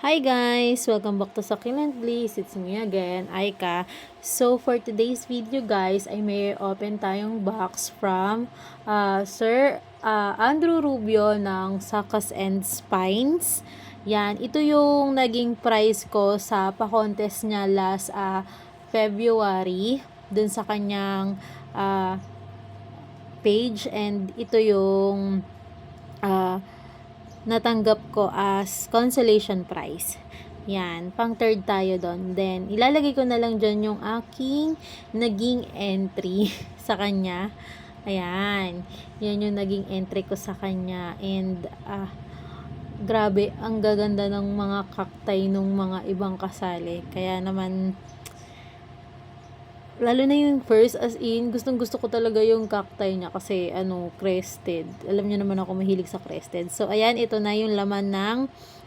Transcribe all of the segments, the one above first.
Hi guys! Welcome back to Succulent Bliss. It's me again, Aika. So for today's video guys, ay may open tayong box from Sir Andrew Rubio ng Suckers and Spines. Yan, ito yung naging price ko sa pa-contest niya last February dun sa kanyang page, and ito yung natanggap ko as consolation prize. Yan, pang third tayo doon. Then, ilalagay ko na lang dyan yung aking naging entry sa kanya. Ayan, yan yung naging entry ko sa kanya. And, grabe, ang gaganda ng mga cacti nung mga ibang kasali. Kaya naman, lalo na yung first, as in, gustong gusto ko talaga yung cacti niya kasi crested. Alam niyo naman ako mahilig sa crested. So ayan, ito na yung laman ng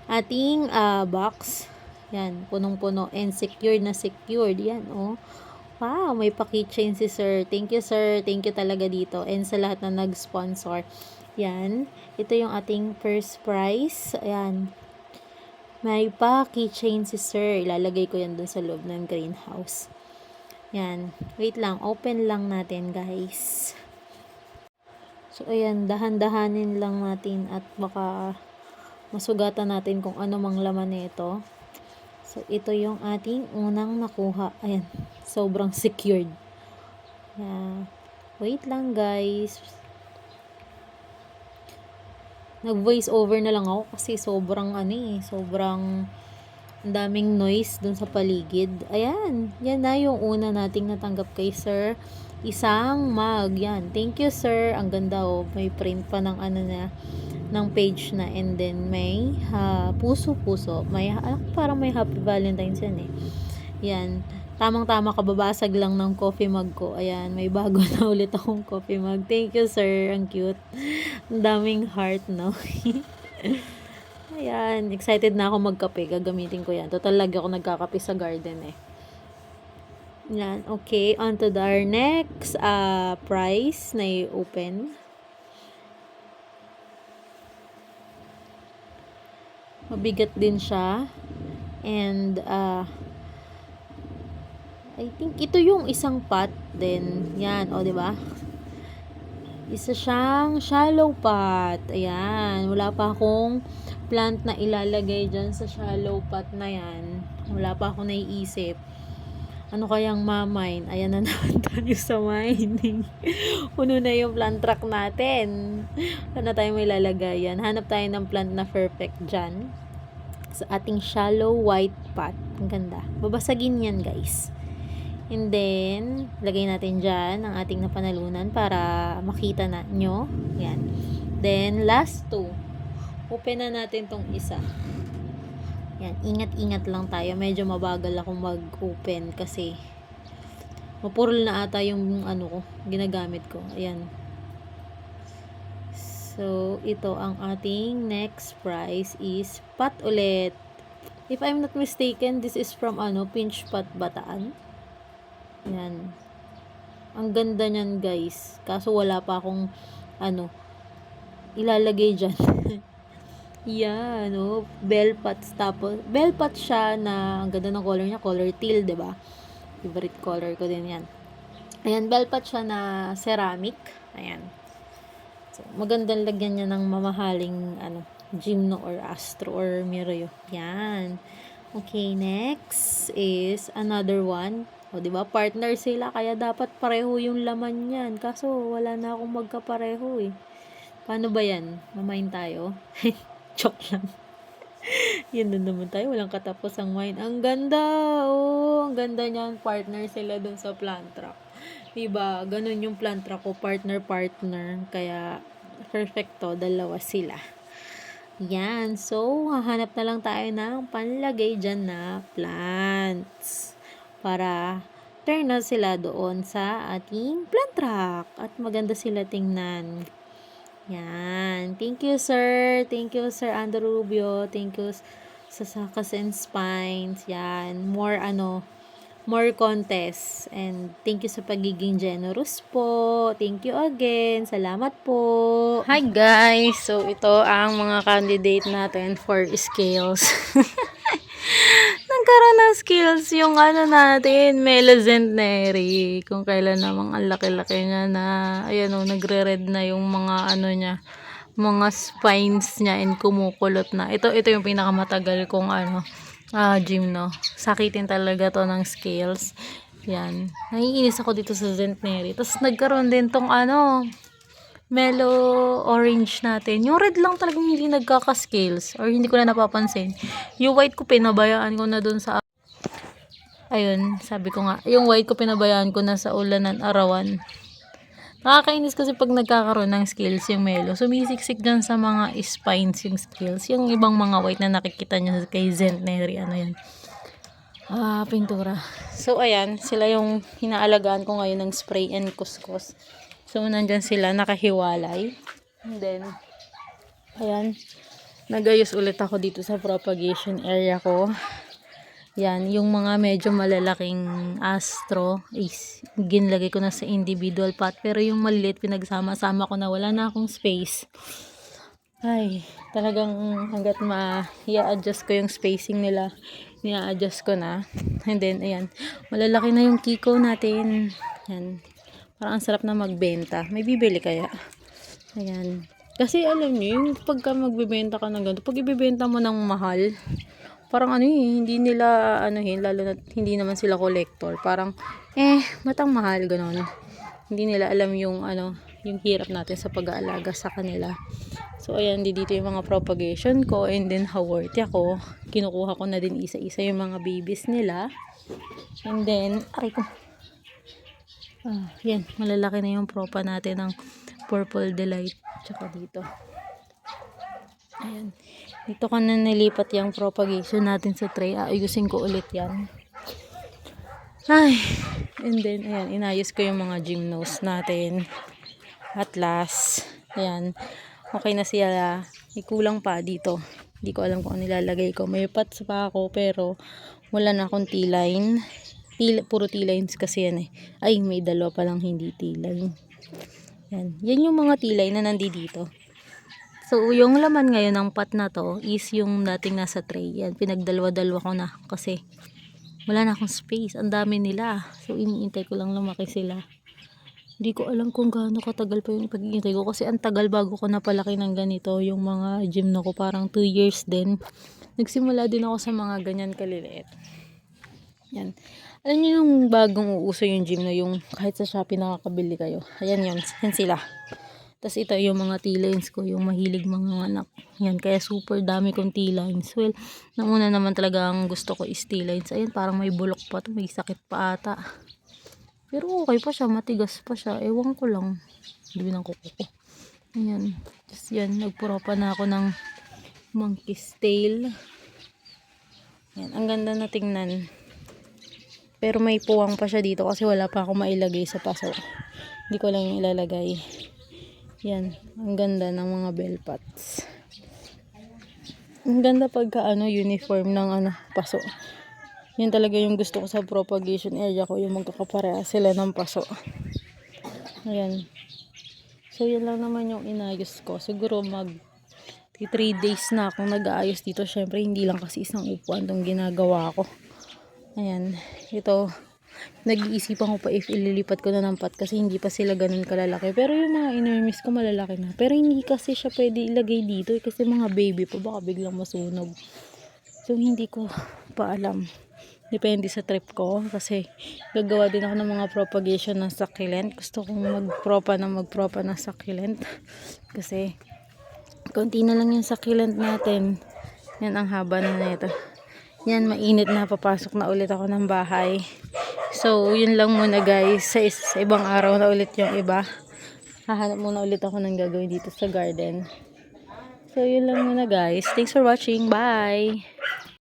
ating box. Yan, punong-puno and secured na secured. Yan, oh. Wow, may pa-keychain si sir. Thank you sir, thank you talaga dito. And sa lahat na nag-sponsor. Yan, ito yung ating first prize. Ayan, may pa-keychain si sir. Ilalagay ko yan dun sa loob ng greenhouse. Yan. Wait lang. Open lang natin, guys. So, ayan. Dahan-dahanin lang natin at baka masugatan natin kung ano mang laman nito. So, ito yung ating unang nakuha. Ayan. Sobrang secured. Yeah. Wait lang, guys. Nag-voice over na lang ako kasi sobrang sobrang ang daming noise dun sa paligid. Ayan, yan na yung una nating natanggap kay sir. Isang mug. Yan. Thank you sir. Ang ganda oh. May print pa ng ng page na, and then may puso-puso. May parang may Happy Valentine's yan eh. Yan. Tamang-tama, kababasag lang ng coffee mug ko. Ayan, may bago na ulit akong coffee mug. Thank you sir. Ang cute. Ang daming heart, no? Ayan, excited na ako magkape. Gagamitin ko yan. Total, lagi ako nagkakape sa garden eh. Yan, okay. On to our next prize na i-open. Mabigat din siya. And, I think ito yung isang pot din. Yan, o, diba? Isa siyang shallow pot. Ayan, wala pa akong plant na ilalagay dyan sa shallow pot na yan. Wala pa ako naiisip. Ano kayang mamine? Ayan na naman tayo sa mining. Puno na yung plant truck natin. Ano tayo may lalagay yan? Hanap tayo ng plant na perfect dyan. Sa ating shallow white pot. Ang ganda. Babasagin yan, guys. And then, lagay natin dyan ang ating napanalunan para makita na nyo. Yan. Then, last two. Open na natin tong isa. Yan. Ingat-ingat lang tayo. Medyo mabagal akong mag-open kasi mapurol na ata yung ginagamit ko. Ayan. So, ito ang ating next prize is pot ulit. If I'm not mistaken, this is from Pinch Pot Bataan. Yan. Ang ganda niyan, guys. Kaso wala pa akong ilalagay dyan. Yan, bell pots. Tapos, bell pot siya na ang ganda ng color niya. Color teal, diba? Favorite color ko din yan. Ayan, bell pot siya na ceramic. Ayan. So, magandang lagyan niya ng mamahaling Gymno or Astro or Miroyo. Yan. Okay, next is another one. O, diba? Partner sila, kaya dapat pareho yung laman yan. Kaso, wala na akong magkapareho eh. Paano ba yan? Mamain tayo? Joke lang. Yan na naman tayo. Walang katapos ang mine. Ang ganda! Oh, ang ganda niyan. Partner sila dun sa plant truck. Diba? Ganun yung plant truck ko. Partner-partner. Kaya, perfecto. Dalawa sila. Yan. So, hahanap na lang tayo ng panlagay dyan na plants. Para turn na sila doon sa ating plant truck. At maganda sila tingnan. Yan. Thank you, sir. Thank you, Sir Andrew Rubio. Thank you sa Suckers and Spines. Yan. More contests. And thank you sa pagiging generous po. Thank you again. Salamat po. Hi, guys. So, ito ang mga candidate natin for scales. Nagkaroon ng skills yung ano natin, Melozentneri. Kung kailan namang ang laki-laki niya na, ayan o, nagre-red na yung mga ano niya, mga spines niya and kumukulot na. Ito yung pinakamatagal kong ano, gym, no. Sakitin talaga to ng scales. Yan. Naiinis ako dito sa Centenary. Tapos nagkaroon din tong ano, mellow orange natin. Yung red lang talagang hindi nagkaka-scales or hindi ko na napapansin. Yung white ko pinabayaan ko na dun sa ayun, sabi ko nga, yung white ko pinabayaan ko na sa ulanan arawan. Nakakainis kasi pag nagkakaroon ng scales yung melo. Sumisiksik dyan sa mga spines yung scales. Yung ibang mga white na nakikita nyo kay Centenary, ano yan. Pintura. So, ayan, sila yung hinaalagaan ko ngayon ng spray and kuskus. So, nandyan sila, nakahiwalay. And then, ayan, nagayos ulit ako dito sa propagation area ko. Yan, yung mga medyo malalaking astro is ginlagay ko na sa individual pot. Pero yung maliliit, pinagsama-sama ko na wala na akong space. Ay, talagang hanggat i-adjust ko yung spacing nila, i-adjust ko na. And then, ayan, malalaki na yung kiko natin. Yan. Parang ang sarap na magbenta. May bibili kaya? Ayan. Kasi alam niyo, yung pagka magbebenta ka ng ganito, pag ibebenta mo ng mahal, parang ano hindi nila lalo na hindi naman sila collector. Parang, matang mahal, gano'n. Hindi nila alam yung yung hirap natin sa pag-aalaga sa kanila. So, ayan, dito yung mga propagation ko. And then, haworthy ako. Kinukuha ko na din isa-isa yung mga babies nila. And then, aray ko. Yan, malalaki na yung propa natin ng Purple Delight. Tsaka dito. Ayan. Dito ko na nilipat yung propagation natin sa tray. Ayusin ko ulit yan. Ay. And then, ayan, inayos ko yung mga gymnos natin. At last, ayan. Okay na siya. May kulang pa dito. Hindi ko alam kung ano nilalagay ko. May pots pa ako pero wala na akong T-line. Puro T-lines kasi yan eh. Ay, may dalawa pa lang hindi T-line. Yan. Yan yung mga T-line na nandito. So, yung laman ngayon ng pot na to is yung dating nasa tray. Yan, pinagdalwa-dalwa ko na kasi wala na akong space. Ang dami nila. So, iniintay ko lang lumaki sila. Hindi ko alam kung gaano katagal pa yung pag-iintay ko kasi ang tagal bago ko napalaki ng ganito. Yung mga gym na ko parang 2 years din. Nagsimula din ako sa mga ganyan kaliliit. Yan. Alam niyo yung bagong uuso yung gym na yung kahit sa Shopee nakakabili kayo. Ayan yun. Yan sila. Tapos ito yung mga T-lines ko. Yung mahilig mga anak. Yan. Kaya super dami kong T-lines. Well, nauna naman talaga ang gusto ko is T-lines. Ayan. Parang may bulok pa to. May sakit pa ata. Pero okay pa siya. Matigas pa siya. Ewan ko lang. Hindi ng kuko ko. Ayan. Tapos yan. Nagpuropa na ako ng monkey's tail. Yan. Ang ganda na tingnan. Pero may puwang pa siya dito kasi wala pa ako mailagay sa paso. Hindi ko lang yung ilalagay. Yan. Ang ganda ng mga bell pots. Ang ganda pagka uniform ng paso. Yan talaga yung gusto ko sa propagation area ko. Yung magkakapareha sila ng paso. Ayan. So yan lang naman yung inayos ko. Siguro 3 days na akong nag-aayos dito. Syempre hindi lang kasi isang upuan itong ginagawa ko. Ayan, ito, nag-iisipan ko pa if ililipat ko na ng pot kasi hindi pa sila ganun kalalaki. Pero yung mga inermis ko malalaki na. Pero hindi kasi siya pwede ilagay dito kasi mga baby pa baka biglang masunog. So, hindi ko pa alam. Depende sa trip ko kasi gagawa din ako ng mga propagation ng succulent. Gusto kong magpropa ng succulent kasi konti na lang yung succulent natin. Yan ang haba na nito. Yan, mainit na. Papasok na ulit ako ng bahay. So, yun lang muna guys. Sa ibang araw na ulit yung iba. Hahanap muna ulit ako ng gagawin dito sa garden. So, yun lang muna guys. Thanks for watching. Bye!